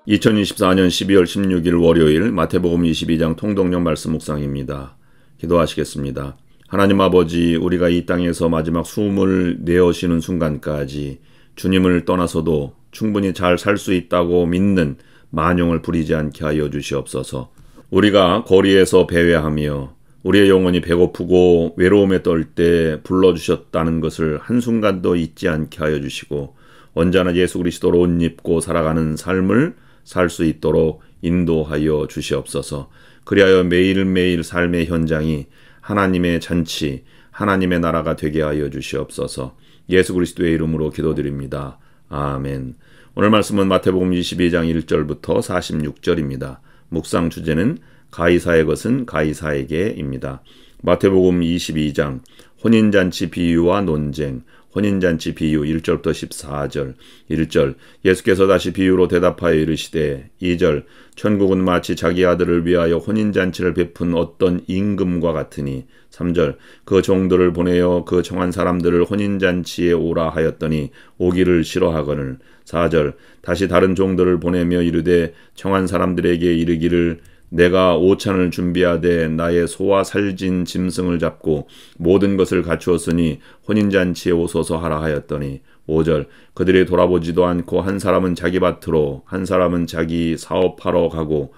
2024년 12월 16일 월요일 마태복음 22장 통독령 말씀 묵상입니다. 기도하시겠습니다. 하나님 아버지, 우리가 이 땅에서 마지막 숨을 내어쉬는 순간까지 주님을 떠나서도 충분히 잘 살 수 있다고 믿는 만용을 부리지 않게 하여 주시옵소서. 우리가 거리에서 배회하며 우리의 영혼이 배고프고 외로움에 떨 때 불러주셨다는 것을 한순간도 잊지 않게 하여 주시고, 언제나 예수 그리스도로 옷 입고 살아가는 삶을 살 수 있도록 인도하여 주시옵소서. 그리하여 매일매일 삶의 현장이 하나님의 잔치, 하나님의 나라가 되게 하여 주시옵소서. 예수 그리스도의 이름으로 기도드립니다. 아멘. 오늘 말씀은 마태복음 22장 1절부터 46절입니다. 묵상 주제는 가이사의 것은 가이사에게입니다. 마태복음 22장 혼인잔치 비유와 논쟁. 혼인잔치 비유 1절부터 14절. 1절 예수께서 다시 비유로 대답하여 이르시되 2절 천국은 마치 자기 아들을 위하여 혼인잔치를 베푼 어떤 임금과 같으니 3절 그 종들을 보내어 그 청한 사람들을 혼인잔치에 오라 하였더니 오기를 싫어하거늘 4절 다시 다른 종들을 보내며 이르되 청한 사람들에게 이르기를 내가 오찬을 준비하되 나의 소와 살진 짐승을 잡고 모든 것을 갖추었으니 혼인잔치에 오소서 하라 하였더니 5절 그들이 돌아보지도 않고 한 사람은 자기 밭으로 한 사람은 자기 사업하러 가고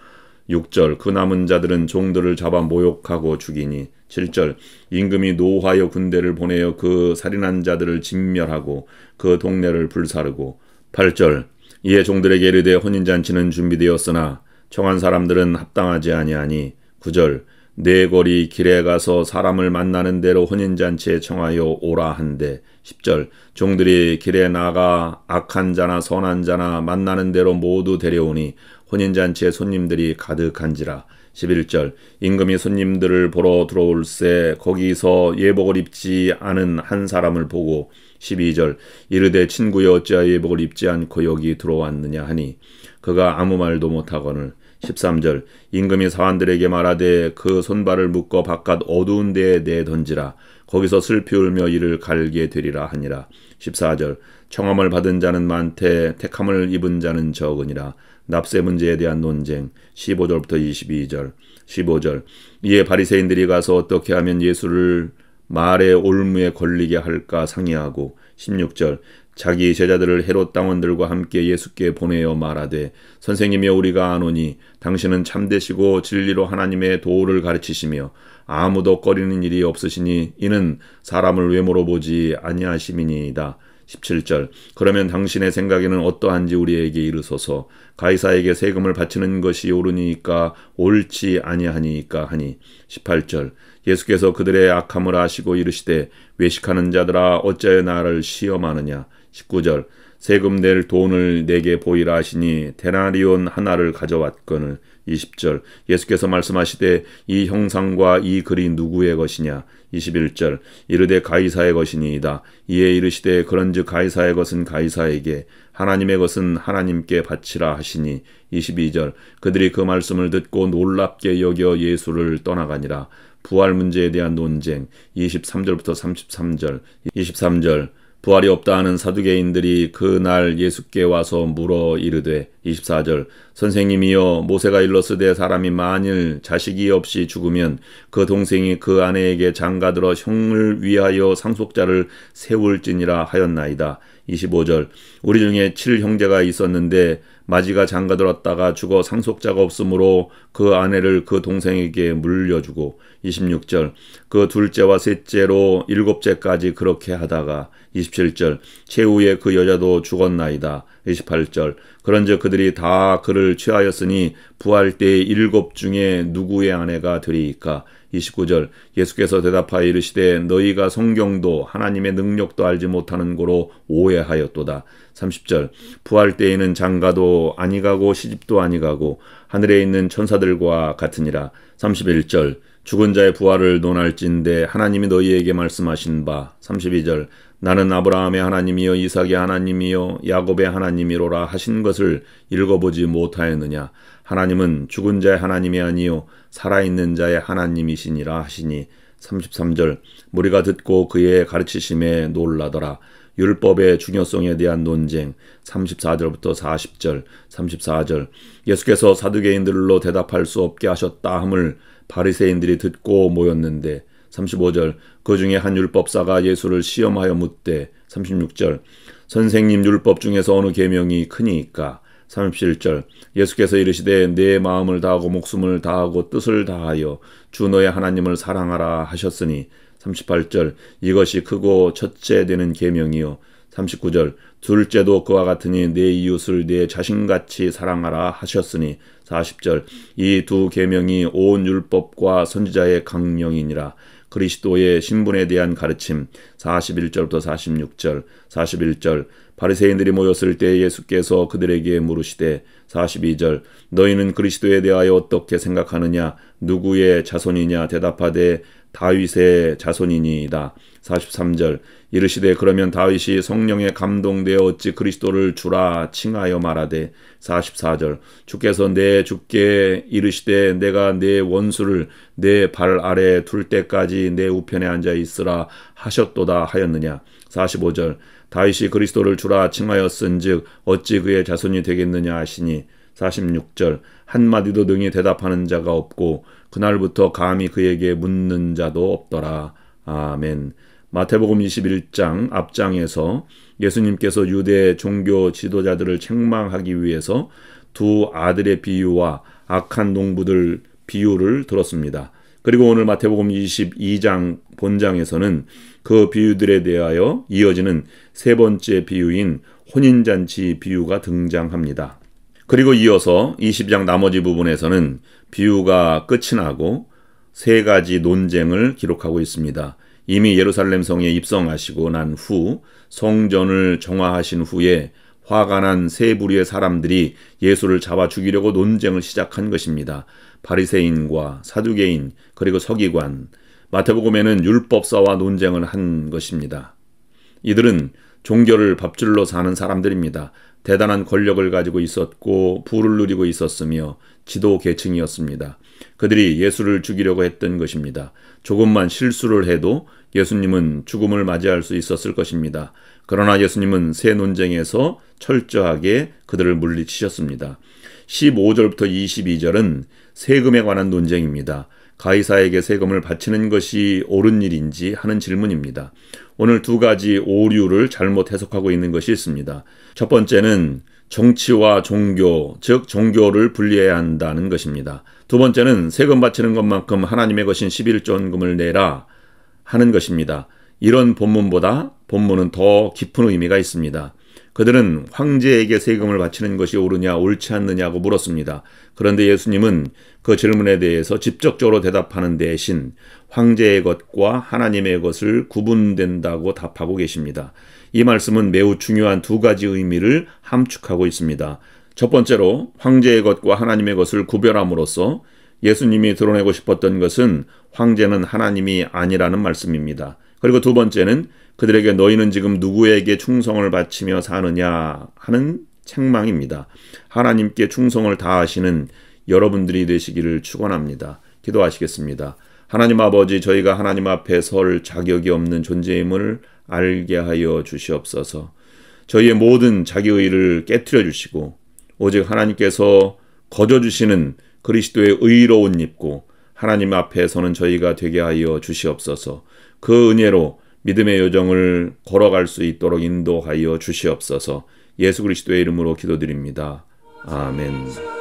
6절 그 남은 자들은 종들을 잡아 모욕하고 죽이니 7절 임금이 노하여 군대를 보내어 그 살인한 자들을 진멸하고 그 동네를 불사르고 8절 이에 종들에게 이르되 혼인잔치는 준비되었으나 청한 사람들은 합당하지 아니하니 9절 네 거리 길에 가서 사람을 만나는 대로 혼인잔치에 청하여 오라 한대 10절 종들이 길에 나가 악한 자나 선한 자나 만나는 대로 모두 데려오니 혼인잔치에 손님들이 가득한지라 11절 임금이 손님들을 보러 들어올새 거기서 예복을 입지 않은 한 사람을 보고 12절 이르되 친구여 어찌하여 예복을 입지 않고 여기 들어왔느냐 하니 그가 아무 말도 못하거늘 13절 임금이 사환들에게 말하되 그 손발을 묶어 바깥 어두운 데에 내던지라 거기서 슬피 울며 이를 갈게 되리라 하니라 14절 청함을 받은 자는 많되 택함을 입은 자는 적으니라 납세 문제에 대한 논쟁 15절부터 22절 15절 이에 바리새인들이 가서 어떻게 하면 예수를 말의 올무에 걸리게 할까 상의하고 16절 자기 제자들을 헤롯 당원들과 함께 예수께 보내어 말하되 선생님이여 우리가 아노니 당신은 참되시고 진리로 하나님의 도를 가르치시며 아무도 꺼리는 일이 없으시니 이는 사람을 외모로 보지 아니하심이니이다. 17절 그러면 당신의 생각에는 어떠한지 우리에게 이르소서. 가이사에게 세금을 바치는 것이 옳으니까 옳지 아니하니까 하니 18절 예수께서 그들의 악함을 아시고 이르시되 외식하는 자들아 어찌하여 나를 시험하느냐 19절 세금 낼 돈을 내게 보이라 하시니 데나리온 하나를 가져왔거늘 20절 예수께서 말씀하시되 이 형상과 이 글이 누구의 것이냐 21절 이르되 가이사의 것이니이다. 이에 이르시되 그런즉 가이사의 것은 가이사에게 하나님의 것은 하나님께 바치라 하시니 22절 그들이 그 말씀을 듣고 놀랍게 여겨 예수를 떠나가니라. 부활 문제에 대한 논쟁 23절부터 33절 23절 부활이 없다 하는 사두개인들이 그날 예수께 와서 물어 이르되 24절 선생님이여 모세가 일렀으되 사람이 만일 자식이 없이 죽으면 그 동생이 그 아내에게 장가들어 형을 위하여 상속자를 세울지니라 하였나이다. 25절 우리 중에 7형제가 있었는데 마지가 장가들었다가 죽어 상속자가 없으므로 그 아내를 그 동생에게 물려주고 26절 그 둘째와 셋째로 일곱째까지 그렇게 하다가 27절 최후에 그 여자도 죽었나이다. 28절 그런즉 그들이 다 그를 취하였으니 부활 때의 7 중에 누구의 아내가 되리이까. 29절 예수께서 대답하여 이르시되 너희가 성경도 하나님의 능력도 알지 못하는 고로 오해하였도다. 30절 부활 때에는 장가도 아니가고 시집도 아니가고 하늘에 있는 천사들과 같으니라. 31절 죽은 자의 부활을 논할진대 하나님이 너희에게 말씀하신 바. 32절 나는 아브라함의 하나님이여 이삭의 하나님이여 야곱의 하나님이로라 하신 것을 읽어보지 못하였느냐. 하나님은 죽은 자의 하나님이 아니요 살아있는 자의 하나님이시니라 하시니. 33절 무리가 듣고 그의 가르치심에 놀라더라. 율법의 중요성에 대한 논쟁 34절부터 40절, 34절 예수께서 사두개인들로 대답할 수 없게 하셨다 함을 바리새인들이 듣고 모였는데 35절 그 중에 한 율법사가 예수를 시험하여 묻되 36절 선생님 율법 중에서 어느 계명이 크니이까 37절 예수께서 이르시되 내 마음을 다하고 목숨을 다하고 뜻을 다하여 주 너의 하나님을 사랑하라 하셨으니 38절 이것이 크고 첫째 되는 계명이요 39절 둘째도 그와 같으니 내 이웃을 내 자신같이 사랑하라 하셨으니 40절 이 두 계명이 온 율법과 선지자의 강령이니라. 그리스도의 신분에 대한 가르침 41절부터 46절 41절 바리새인들이 모였을 때 예수께서 그들에게 물으시되 42절 너희는 그리스도에 대하여 어떻게 생각하느냐 누구의 자손이냐 대답하되 다윗의 자손이니이다. 43절 이르시되 그러면 다윗이 성령에 감동되어 어찌 그리스도를 주라 칭하여 말하되 44절 주께서 내 주께 이르시되 내가 내 원수를 내 발 아래 둘 때까지 내 우편에 앉아 있으라 하셨도다 하였느냐. 45절 다윗이 그리스도를 주라 칭하였은즉 어찌 그의 자손이 되겠느냐 하시니 46절 한마디도 능히 대답하는 자가 없고 그날부터 감히 그에게 묻는 자도 없더라. 아멘. 마태복음 21장 앞장에서 예수님께서 유대 종교 지도자들을 책망하기 위해서 두 아들의 비유와 악한 농부들 비유를 들었습니다. 그리고 오늘 마태복음 22장 본장에서는 그 비유들에 대하여 이어지는 세 번째 비유인 혼인잔치 비유가 등장합니다. 그리고 이어서 20장 나머지 부분에서는 비유가 끝이 나고 세 가지 논쟁을 기록하고 있습니다. 이미 예루살렘 성에 입성하시고 난 후 성전을 정화하신 후에 화가 난 세 부류의 사람들이 예수를 잡아 죽이려고 논쟁을 시작한 것입니다. 바리새인과 사두개인 그리고 서기관, 마태복음에는 율법사와 논쟁을 한 것입니다. 이들은 종교를 밥줄로 사는 사람들입니다. 대단한 권력을 가지고 있었고 부를 누리고 있었으며 지도 계층이었습니다. 그들이 예수를 죽이려고 했던 것입니다. 조금만 실수를 해도 예수님은 죽음을 맞이할 수 있었을 것입니다. 그러나 예수님은 새 논쟁에서 철저하게 그들을 물리치셨습니다. 15절부터 22절은 세금에 관한 논쟁입니다. 가이사에게 세금을 바치는 것이 옳은 일인지 하는 질문입니다. 오늘 두 가지 오류를 잘못 해석하고 있는 것이 있습니다. 첫 번째는 정치와 종교, 즉 종교를 분리해야 한다는 것입니다. 두 번째는 세금 바치는 것만큼 하나님의 것인 11조원금을 내라 하는 것입니다. 이런 본문보다 본문은 더 깊은 의미가 있습니다. 그들은 황제에게 세금을 바치는 것이 옳으냐 옳지 않느냐고 물었습니다. 그런데 예수님은 그 질문에 대해서 직접적으로 대답하는 대신 황제의 것과 하나님의 것을 구분된다고 답하고 계십니다. 이 말씀은 매우 중요한 두 가지 의미를 함축하고 있습니다. 첫 번째로 황제의 것과 하나님의 것을 구별함으로써 예수님이 드러내고 싶었던 것은 황제는 하나님이 아니라는 말씀입니다. 그리고 두 번째는 그들에게 너희는 지금 누구에게 충성을 바치며 사느냐 하는 책망입니다. 하나님께 충성을 다하시는 여러분들이 되시기를 축원합니다. 기도하시겠습니다. 하나님 아버지, 저희가 하나님 앞에 설 자격이 없는 존재임을 알게 하여 주시옵소서. 저희의 모든 자기의를 깨트려 주시고 오직 하나님께서 거저주시는 그리스도의 의로운 입고 하나님 앞에 서는 저희가 되게 하여 주시옵소서. 그 은혜로 믿음의 여정을 걸어갈 수 있도록 인도하여 주시옵소서. 예수 그리스도의 이름으로 기도드립니다. 아멘.